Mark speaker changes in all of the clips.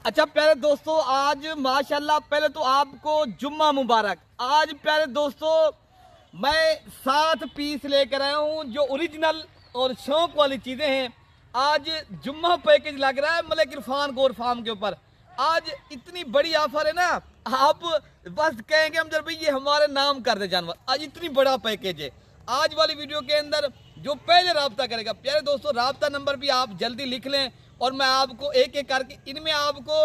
Speaker 1: अच्छा प्यारे दोस्तों, आज माशाल्लाह पहले तो आपको जुम्मा मुबारक। आज प्यारे दोस्तों मैं 7 पीस लेकर आया हूँ जो ओरिजिनल और शौक वाली चीज़ें हैं। आज जुम्मा पैकेज लग रहा है मलिक इरफान गोट फार्म के ऊपर। आज इतनी बड़ी ऑफर है ना, आप बस कहेंगे हम जब भाई ये हमारे नाम कर दे जानवर। आज इतनी बड़ा पैकेज है। आज वाली वीडियो के अंदर जो पहले राब्ता करेगा, प्यारे दोस्तों राब्ता नंबर भी आप जल्दी लिख लें और मैं आपको एक एक करके इनमें आपको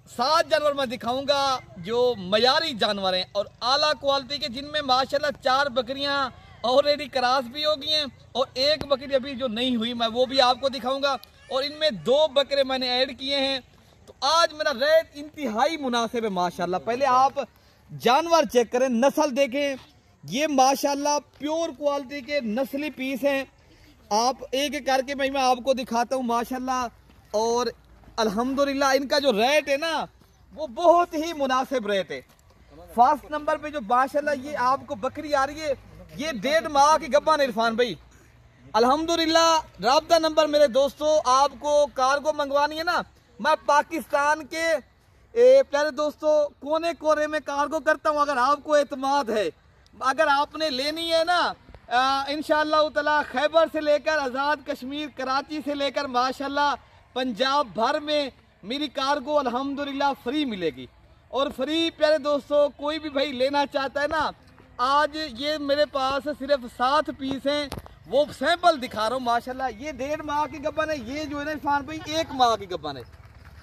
Speaker 1: 7 जानवर मैं दिखाऊंगा जो मयारी जानवर हैं और आला क्वालिटी के, जिनमें माशाल्लाह 4 बकरियां ऑलरेडी क्रॉस भी हो गई हैं और एक बकरी अभी जो नहीं हुई मैं वो भी आपको दिखाऊंगा और इनमें 2 बकरे मैंने ऐड किए हैं। तो आज मेरा रेट इंतहाई मुनासिब है माशाल्लाह। पहले आप जानवर चेक करें, नस्ल देखें। ये माशाल्लाह प्योर क्वालिटी के नस्ली पीस हैं। आप एक एक करके मैं आपको दिखाता हूँ माशाल्लाह। और अल्हम्दुलिल्लाह इनका जो रेट है ना वो बहुत ही मुनासिब रेट है। फर्स्ट नंबर पे जो माशाल्लाह ये आपको बकरी आ रही है, ये 1.5 माह की गब्बा है इरफान भाई। अल्हम्दुलिल्लाह राब्ता नंबर मेरे दोस्तों आपको कार्गो मंगवानी है ना, मैं पाकिस्तान के प्यारे दोस्तों कोने कोने में कार्गो करता हूँ। अगर आपको एतमाद है, अगर आपने लेनी है ना इंशाअल्लाह ताला, खैबर से लेकर आज़ाद कश्मीर, कराची से लेकर माशाल्लाह पंजाब भर में मेरी कार्गो अल्हम्दुलिल्लाह फ्री मिलेगी। और फ्री प्यारे दोस्तों कोई भी भाई लेना चाहता है ना, आज ये मेरे पास सिर्फ 7 पीस हैं, वो सैंपल दिखा रहा हूँ माशाल्लाह। ये 1.5 माह की गब्बन है, ये जो है ना इरफान भाई 1 माह की गब्बन है।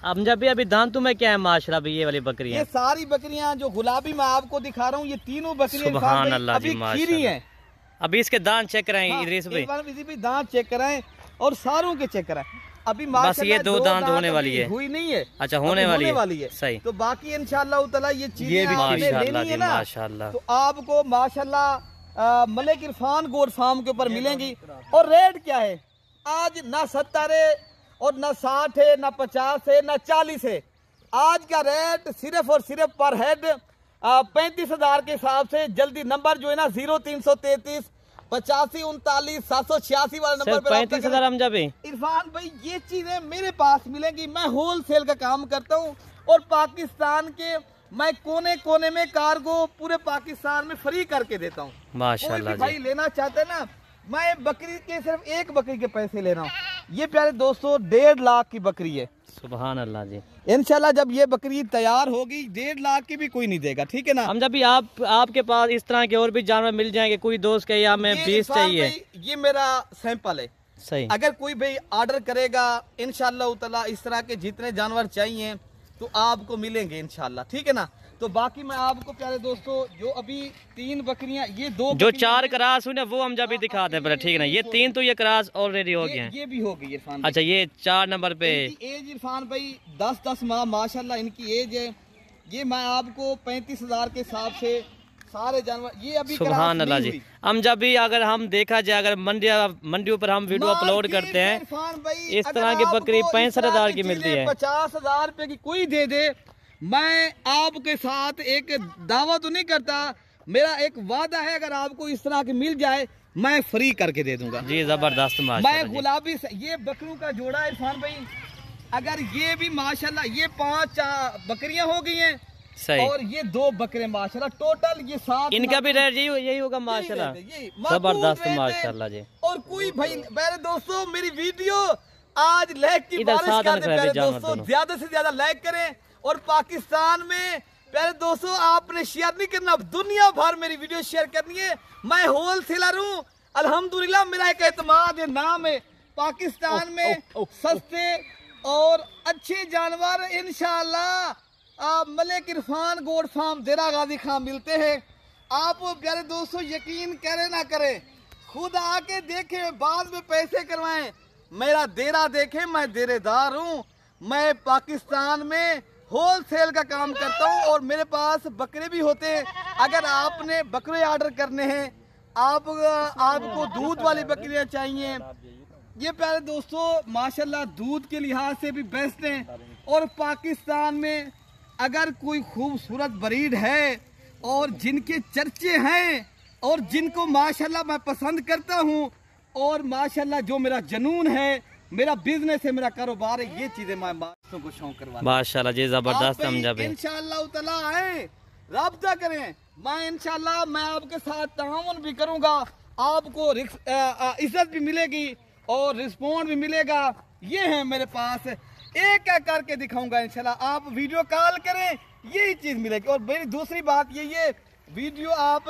Speaker 2: अब जब भी अभी दांतों में क्या है माशाल्लाह भी ये वाली बकरियां,
Speaker 1: ये सारी बकरियां जो गुलाबी मैं आपको दिखा रहा हूँ, ये तीनों बकरियां
Speaker 2: सुभान अल्लाह
Speaker 1: अभी
Speaker 2: जी
Speaker 1: खीरी हैं।
Speaker 2: अभी इसके दांत चेक कराएं।
Speaker 1: हाँ,
Speaker 2: इधर
Speaker 1: भी दांत चेक कराएं और सारों के चेक कराएं। अभी
Speaker 2: बस ये 2 दांत होने वाली है,
Speaker 1: हुई नहीं है।
Speaker 2: अच्छा होने वाली है सही।
Speaker 1: तो बाकी इंशाअल्लाह ताला ये चीजें आपने लेनी है ना,
Speaker 2: माशाल्लाह
Speaker 1: तो आपको माशाल्लाह मलिक इरफान गोट फार्म के ऊपर मिलेंगी। और रेट क्या है आज, ना 70 है और ना 60 है, ना 50 है, ना 40 है। आज का रेट सिर्फ और सिर्फ पर हेड 35,000 के हिसाब से। जल्दी नंबर जो है ना 0333 85 39 786 वाला नंबर पर
Speaker 2: 35,000 हम जब
Speaker 1: इरफान भाई ये चीजें मेरे पास मिलेंगी। मैं होलसेल का काम करता हूँ और पाकिस्तान के मैं कोने कोने में कार्गो पूरे पाकिस्तान में फ्री करके देता हूँ माशाल्लाह। भाई लेना चाहते हैं ना, मैं बकरी के सिर्फ एक बकरी के पैसे ले रहा हूँ। ये प्यारे दोस्तों 1.5 लाख की बकरी है।
Speaker 2: सुभान अल्लाह जी।
Speaker 1: इंशाल्लाह जब ये बकरी तैयार होगी 1.5 लाख की भी कोई नहीं देगा, ठीक है ना।
Speaker 2: हम जब भी आपके पास इस तरह के और भी जानवर मिल जाएंगे, कोई दोस्त के या हमें 20 चाहिए,
Speaker 1: ये मेरा सैंपल है
Speaker 2: सही।
Speaker 1: अगर कोई भाई ऑर्डर करेगा इंशाल्लाह ताला इस तरह के जितने जानवर चाहिए तो आपको मिलेंगे इंशाल्लाह, ठीक है ना। तो बाकी मैं आपको प्यारे दोस्तों जो अभी 3 बकरियां, ये 2
Speaker 2: जो 4 क्रॉस हुई ना वो हम जब भी दिखाते हैं, ठीक है ना। ये 3 तो ये क्रॉस ऑलरेडी हो गए हैं,
Speaker 1: ये भी हो गई इरफान।
Speaker 2: अच्छा ये 4 नंबर पे
Speaker 1: एज इरफान भाई 10-10 माह माशाल्लाह इनकी एज है। ये मैं आपको 35,000 के हिसाब से सारे जानवर ये अभी
Speaker 2: सुभान अल्लाह जी। हम जब भी अगर हम देखा जाए, अगर मंडियों पर हम वीडियो अपलोड करते हैं, इस तरह की बकरी 65,000 की मिलती है।
Speaker 1: 50,000 रुपए की कोई दे दे, मैं आपके साथ एक दावा तो नहीं करता, मेरा एक वादा है अगर आपको इस तरह की मिल जाए मैं फ्री करके दे दूंगा
Speaker 2: जी। जबरदस्त
Speaker 1: मैं गुलाबी से ये बकरों का जोड़ा है इरफान भाई। अगर ये भी माशाल्लाह ये 5 बकरियां हो गई हैं
Speaker 2: सही,
Speaker 1: और ये 2 बकरे माशाल्लाह टोटल ये 7,
Speaker 2: इनका भी रेट यही होगा माशाल्लाह। जबरदस्त माशाल्लाह जी।
Speaker 1: और कोई भाई मेरे दोस्तों मेरी वीडियो आज लाइक की बारिश कर दे प्यारे दोस्तों, ज्यादा से ज्यादा लाइक करें। और पाकिस्तान में प्यारे दोस्तों आपने शेयर नहीं करना, दुनिया भर मेरी वीडियो शेयर करनी है। मैं होलसेलर हूँ अल्हम्दुलिल्लाह, मेरा एक एतमाद है, नाम है। पाकिस्तान में सस्ते और अच्छे जानवर इंशाअल्लाह मलिक इरफान गोट फार्म देरा गाजी खां मिलते हैं। आप प्यारे दोस्तों यकीन करें ना करें, खुद आके देखें, बाद में पैसे करवाएं। मेरा देरा देखें, मैं देरेदार हूँ। मैं पाकिस्तान में होलसेल का काम करता हूँ और मेरे पास बकरे भी होते हैं। अगर आपने बकरे ऑर्डर करने हैं, आपको दूध वाली बकरियां चाहिए, ये प्यारे दोस्तों माशाल्लाह दूध के लिहाज से भी बेस्ट हैं। और पाकिस्तान में अगर कोई खूबसूरत ब्रीड है और जिनके चर्चे हैं और जिनको माशाल्लाह मैं पसंद करता हूँ और माशाल्लाह जो मेरा जुनून है मेरा बिजनेस है, मेरा कारोबार है, ये चीजें मैं माशरों को शौक करवा।
Speaker 2: माशाल्लाह जी, जबरदस्त समझा भाई।
Speaker 1: इंशाअल्लाह ताला आए, राब्ता करें, मैं इंशाअल्लाह मैं आपके साथ ताउन भी करूंगा, आपको इज्जत भी मिलेगी और रिस्पॉन्ड भी मिलेगा। ये है मेरे पास, एक एक करके दिखाऊंगा इंशाल्लाह। आप वीडियो कॉल करें, यही चीज मिलेगी। और मेरी दूसरी बात ये वीडियो आप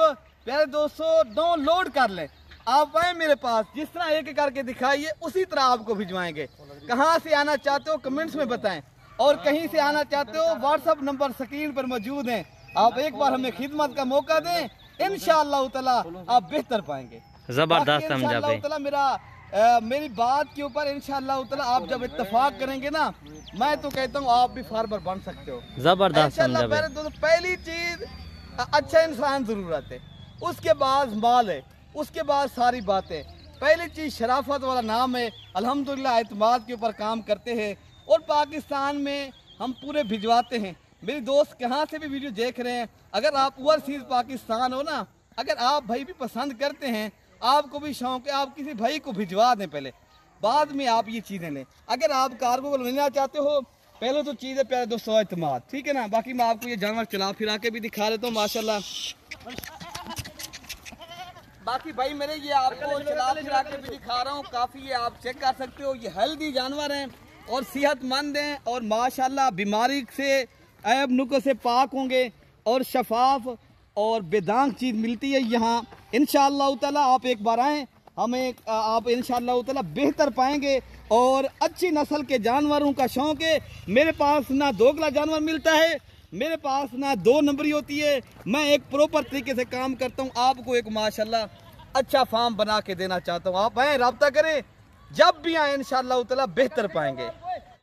Speaker 1: प्यारे दोस्तों डाउनलोड कर लें। आप आए मेरे पास, जिस तरह एक एक करके दिखाइए उसी तरह आपको भिजवाएंगे। कहाँ से आना चाहते हो कमेंट्स में बताएं, और कहीं से आना चाहते हो व्हाट्सएप नंबर स्क्रीन पर मौजूद है। आप एक बार हमें खिदमत का मौका दें, इंशाअल्लाह ताला आप बेहतर पाएंगे।
Speaker 2: जबरदस्त समझा भाई।
Speaker 1: मेरी बात के ऊपर इंशाअल्लाह ताला आप जब इत्तेफाक करेंगे ना, मैं तो कहता हूँ आप भी फार्मर बन सकते हो।
Speaker 2: जबरदस्त समझा भाई।
Speaker 1: पहली चीज अच्छा इंसान जरूरत है, उसके बाद माल है, उसके बाद सारी बातें। पहली चीज शराफत वाला नाम है। अल्हम्दुलिल्लाह एतमाद के ऊपर काम करते हैं और पाकिस्तान में हम पूरे भिजवाते हैं। मेरे दोस्त कहाँ से भी वीडियो देख रहे हैं, अगर आप ओवरसीज पाकिस्तान हो ना, अगर आप भाई भी पसंद करते हैं, आपको भी शौक है, आप किसी भाई को भिजवा दें पहले, बाद में आप ये चीज़ें लें। अगर आप कार्गो को लेना चाहते हो, पहले तो चीज़ है प्यारे दोस्तों एतमाद, ठीक है ना। बाकी मैं आपको ये जानवर चला फिरा के भी दिखा देता हूँ माशाल्लाह। बाकी भाई मेरे ये आपको चला फिरा के भी दिखा रहा हूँ, काफ़ी ये आप चेक कर सकते हो। ये हेल्दी जानवर हैं और सेहतमंद हैं और माशाल्लाह बीमारी से ऐब नुक्स से पाक होंगे और शफाफ और बेदाग चीज़ मिलती है यहाँ इंशाअल्लाह ताला। आप एक बार आएँ, हमें आप इंशाअल्लाह ताला बेहतर पाएंगे और अच्छी नस्ल के जानवरों का शौक है। मेरे पास ना दोगला जानवर मिलता है, मेरे पास ना 2 नंबरी होती है। मैं एक प्रॉपर तरीके से काम करता हूँ, आपको एक माशाल्लाह अच्छा फार्म बना के देना चाहता हूँ। आप आए, रब्ता करें, जब भी आए इंशाअल्लाह ताला बेहतर पाएंगे।